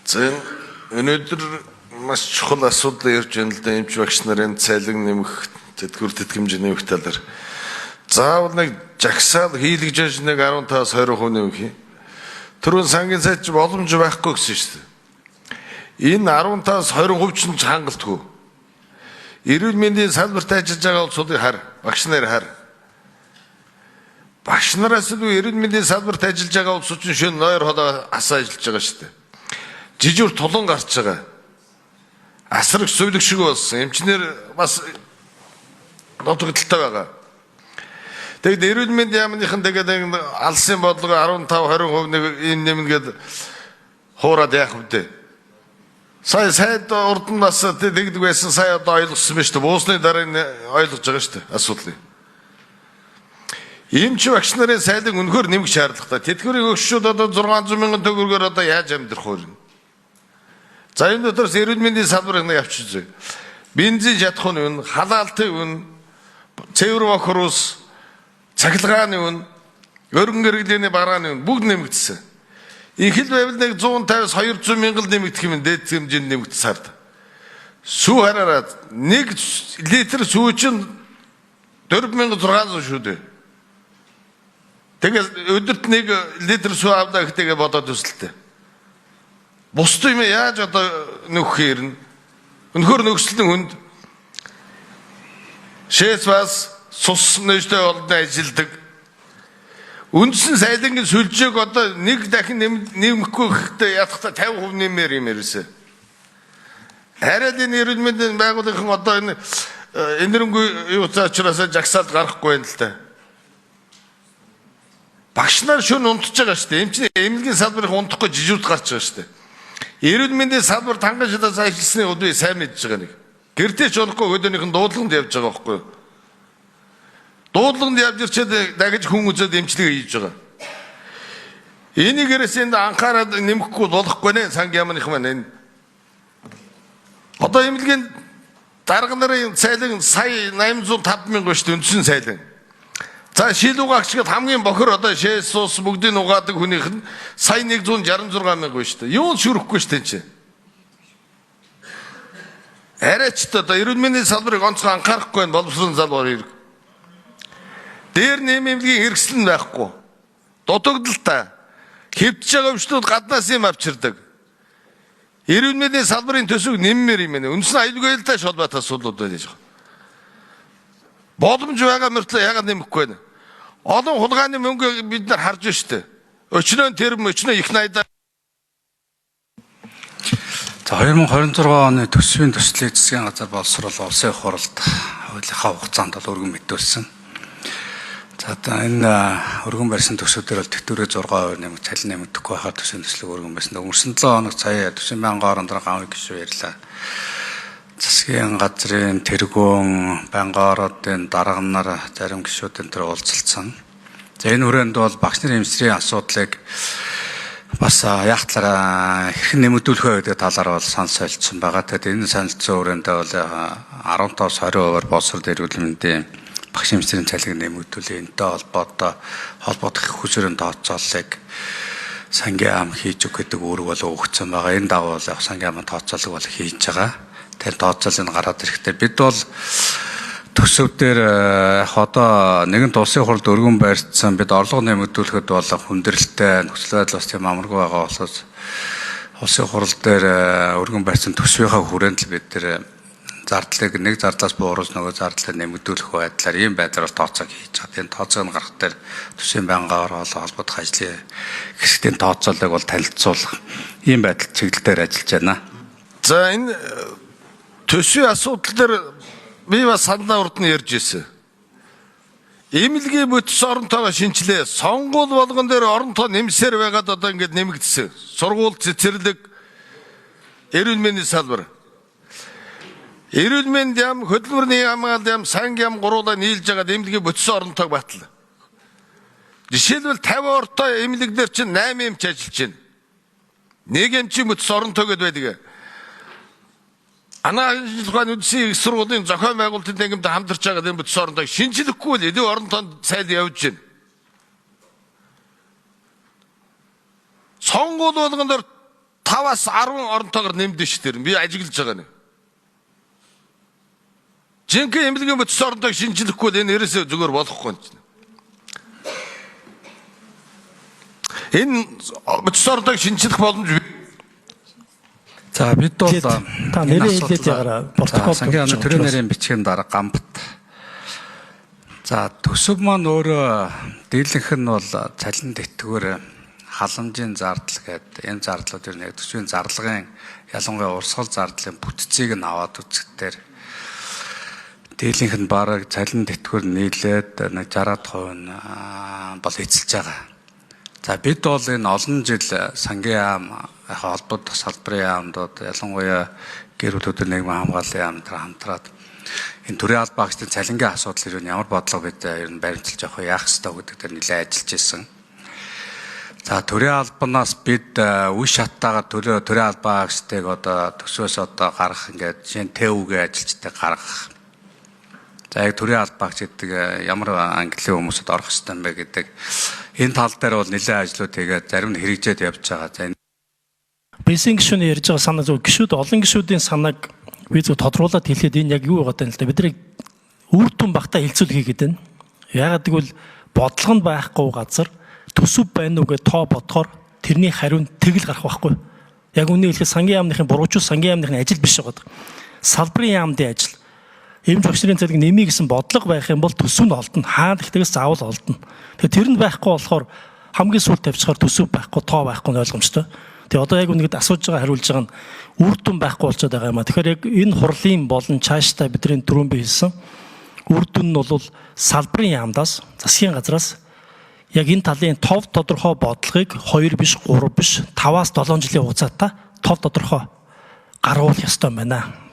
Өнөөдөр маш чухал асуудал ярьж байна л да. Эмч багш нарын цайлаг нэмэх, тэтгэвэр тэтгэмж нэмэх талаар. Заавал нэг жагсаал хийлгэж нэг 15-20% нэмэх юм. Түрүүн сангийн сайд ч боломж байхгүй гэсэн шүү дээ. Энэ 15-20% чинь хангалтгүй. Эрүүл мэндийн салбарт ажиллаж байгаа улсуудыг хар, багш нар хар. Багш нараас л эрүүл мэндийн салбарт ажиллаж байгаа улсууд чинь шөнө нойр холоо асаа ажиллаж байгаа шүү дээ. Жижиг тулан гарч байгаа. Асраг сувлэг шиг болсон. Эмчнэр бас нотогдолтой байгаа. Тэгэд эрүүл мэндийн яамныхан тэгээд алсын бодлого 15-20% нэг юм нэмнгээд хуураад яах вэ? Сая сайд урд нь бас тэгдэг байсан, сая одоо ойлгосон байна шүү дээ. Буусны дараа нь ойлгож байгаа шүү дээ асуудлыг. Эмч багш нарын сайлыг өнөхөр нэмэх шаардлагатай. Тэтгэврийн өгшүүд одоо 600 мянган төгрөгөөр одоо яаж амьдрах вэ? За энэ дотроос эрүүл мэндийн салбарыг нэг авчиж үзье. Бензин шатхууны үн, халаалтын үн, цэвэр бохроос, цахилгааны үн, өргөн гэрэглийн барааны үн бүгд нэмэгдсэн. Их л байвал нэг 150-200 мянган нэмэгдэх юм дээд хэмжээнд нэмэгдсэн сард. Сүү хараараа 1 литр сүү чинь 4600 шүү дээ. Тэгээд өдөрт 1 литр сүү авдаа гэхтэйгээ бодоод төсөлтэй. Бусд юм яаж одоо нөхөх юм? Өнөхөр нөхцөлтийн хүнд шээс бас цус нөштэй олдон ажилдаг. Үндсэн сайлангийн сүлжээг одоо нэг дахин нэмэхгүй гэхдээ ядахта 50% нэмээр юм ерөөсөө. Хараад энэ эрүүл мэндийн байгууллагын одоо энэ энэрэнгүй юу цаачраас жагсаалд гарахгүй байна л та. Багш нар шөнө унтж байгаа шүү дээ. Эмчний эмнэлгийн салбарын унтахгүй жижигд гарч байгаа шүү дээ. Эрүүл мэндийн салбарт ханган шатаас ажилласны удаа сайн мэдж байгаа нэг. Гэртээ ч унахгүй өдөөнийх нь дуудлаганд явж байгаа байхгүй юу? Дуудлаганд явж ирчээд дагаж хүн үзээд эмчилгээ хийж байгаа. Энийг эрэсэнд анхаарал нэмэхгүй болохгүй нэ сангийн яамных маань энэ. Одоо эмнэлгийн дарга нарын цайлан сая 805 мянга шүү дээ үндсэн цайлан. За шил угаагчид хамгийн бохор одоо шээс суус бүгдийг угаадаг хүнийх нь сая 166 мянга шүү дээ. Юу ч шүрэхгүй шүү дээ чи. Арайч одоо эрүүл мэндийн салбарыг онцгой анхаарахгүй байна боловсрон салбарыг. Дээр нэмэмлэгийн хэрэгсэл нь байхгүй. Дутагдaltaа. Хэвдэж байгаа өвчтүүд гаднаас юм авчирдаг. Эрүүл мэндийн салбарын төсөв нэммээр юм байна. Үндсэн аюулгүй байлтай холбоотой асуудлууд байж байгаа. Боломж байгаа мөртлөө яагаад нэмэхгүй байна? Олон хулгайны мөнгө бид нар харж байна шүү дээ. Өчнөө тэр өчнөө их найдаа. За 2026 оны төсвийн төслийг засгийн газар боловсруулах улсын хуралд хуулийнхаа хугацаанд бол өргөн мэдүүлсэн. За энэ өргөн барьсан төсвүүдээр бол тэтгэврээ 6% нэмэх, цалин нэмэгдэхгүй байхаар төсвийн төслийг өргөн барьсан. Өнгөрсөн 7 хоног сая 40 мянган орон гавь гişүү ярьлаа. Засгийн газрын тэргуун, байнгын ордын дарга нар зарим гишүүдэн дээр уулзалцсан. За энэ хүрээнд бол багш нарын эмчрийн асуудлыг бас яах талаараа хэрхэн нэмэгдүүлэх вэ гэдэг талаар бол санал солилцсон байгаа. Тэгэхээр энэ саналцсан хүрээндээ бол 15-20%-аар боловсрол эрүүл мэндийн багш эмчрийн цалинг нэмэгдүүлээ. Энэтэй холбоотох хүчрийн тооцооллыг сангийн ам хийж өгөх гэдэг үүрэг бол өгсөн байгаа. Энэ дагуу бол сангийн амын тооцоолол бол хийж байгаа. Тэр тооцоолыг гараад ирэхдээ бид бол төсөв дээр одоо нэгэн улсын хурлд өргөн барьсан бид орлого нэмэгдүүлэхэд бол хүндрэлтэй нөхцөл байдал бас тийм амаргүй байгаа болохоос улсын хурал дээр өргөн барьсан төсвийнхаа хүрээнд л бид тэр зардлыг нэг зардлаас бууруулж нөгөө зардлыг нэмэгдүүлэх байдлаар ийм байдлаар тооцоог хийж байгаа. Энэ тооцоог гаргах дээр төсвийн байнгын холбоотох ажлын хэсгийн тооцоолыг бол танилцуулах ийм байдал чиглэлээр ажиллаж байна. За энэ төсвийн асуудал дээр би бас саналаа урд нь ярьж ирсэн. Эмнэлгийн бүтц оронтойгоо шинжилээ. Сонгуул болгон дээр оронтой нэмсээр байгаад одоо ингэж нэмэгдсэн. Сургууль цэцэрлэг, эрүүл мэндийн салбар. Эрүүл мэнд яам, хөдөлмөрийн хамгаалалт яам, сангийн яам гуруулаа нийлж байгаа эмнэлгийн бүтц оронтойг батал. Жишээлбэл 50 ортой эмнэлэгдэр чинь 8 эмч ажиллаж байна. Нэг эмчийн бүтц оронтой гэдээ байдаг. Анагаахын үндсийн их сургуулийн зохион байгуулалтын дэнгэмд хамтарч байгаа энэ бүтц оронтойг шинжилэхгүй л эдийн оронтойд сайд явж байна. Сонгуул болгон дээр 5-аас 10 оронтойгоор нэмдэн ш тэр. Би ажиглаж байгаа нэг. Жинхэнэ эмнэлгийн бодис оронтойг шинжлэхгүй л энэ ерөөсөө зүгээр болохгүй юм чинь. Энэ бодис оронтойг шинжлэх боломж. За бид бол та нэрээ хэлээд ягараа протокол сангийн амны төрийн нэрийн бичгийн дараа гамбат. За төсөв маань өөрөө дийлэнх нь бол цалин тэтгэвэр халамжийн зардал гэдэг энэ зардлууд ер нь төсвийн зарлагын ялангуяа урсгал зардлын бүтцийг нь аваад үзэхдээ дийлэнх нь бараг цалин тэтгэвэр нийлээд нэг 60% нь бол эцэлж байгаа. За бид бол энэ олон жил сангийн яам холбогдох салбарын яамдууд ялангуяа гэр бүлийн нийгмийн хамгааллын яамдраа хамтраад энэ төрийн албаагчдын цалингийн асуудал юу ямар бодлого бид ер нь баримталж авах яах ёстой гэдэг дээр нэлээд ажиллаж ирсэн. За төрийн албанаас бид үе шаттайгаар төрийн албаагчдыг одоо төсвөөс одоо гаргах ингээд жишээ нь ТЭВ-гийн ажилчдыг гаргах. За яг төрийн албаагч гэдэг ямар английн хүмүүсд орох ёстой юм бэ гэдэг энэ тал дээр бол нэлээд ажлууд хийгээд зарим нь хэрэгжээд явж байгаа. За Бэсийн гишүүний ярьж байгаа санаа зөв гишүүд олон гишүүдийн санааг би зөв тодруулаад хэлэхэд энэ яг юу байгаа юм л да. Бид нэг үр дүн багтаа хилцүүлэх гээд байна. Яагаад гэвэл бодлого нь байхгүй газар төсөв байна уу гэж тоо бодохоор тэрний хариу нь тэгэл гарах байхгүй. Яг үнийг хэлэхэд сангийн яамныхын бурууч сангийн яамныхын ажил биш байгаа. Салбарын яамдын ажил. Эмч багш нарын цалин нэмий гэсэн бодлого байх юм бол төсөв нь олдно. Хаана гэхдээ заавал олдно. Тэгэхээр тэр нь байхгүй болохоор хамгийн сүүлд тавьчихаар төсөв байхгүй, тоо байхгүй нь ойлгомжтой. Тэгээ одоо яг үнэгэд асууж байгаа хариулж байгаа нь үр дүн байхгүй болчиход байгаа юм а. Тэгэхээр яг энэ хурлын болон цаашдаа бидний дөрөв би хэлсэн үр дүн нь бол салбарын яамдаас, засгийн газраас яг энэ талын тов тодорхой бодлогыг 2 биш, 3 биш, 5-аас 7 жилийн хугацаатай тов тодорхой гаргуулах ёстой байна.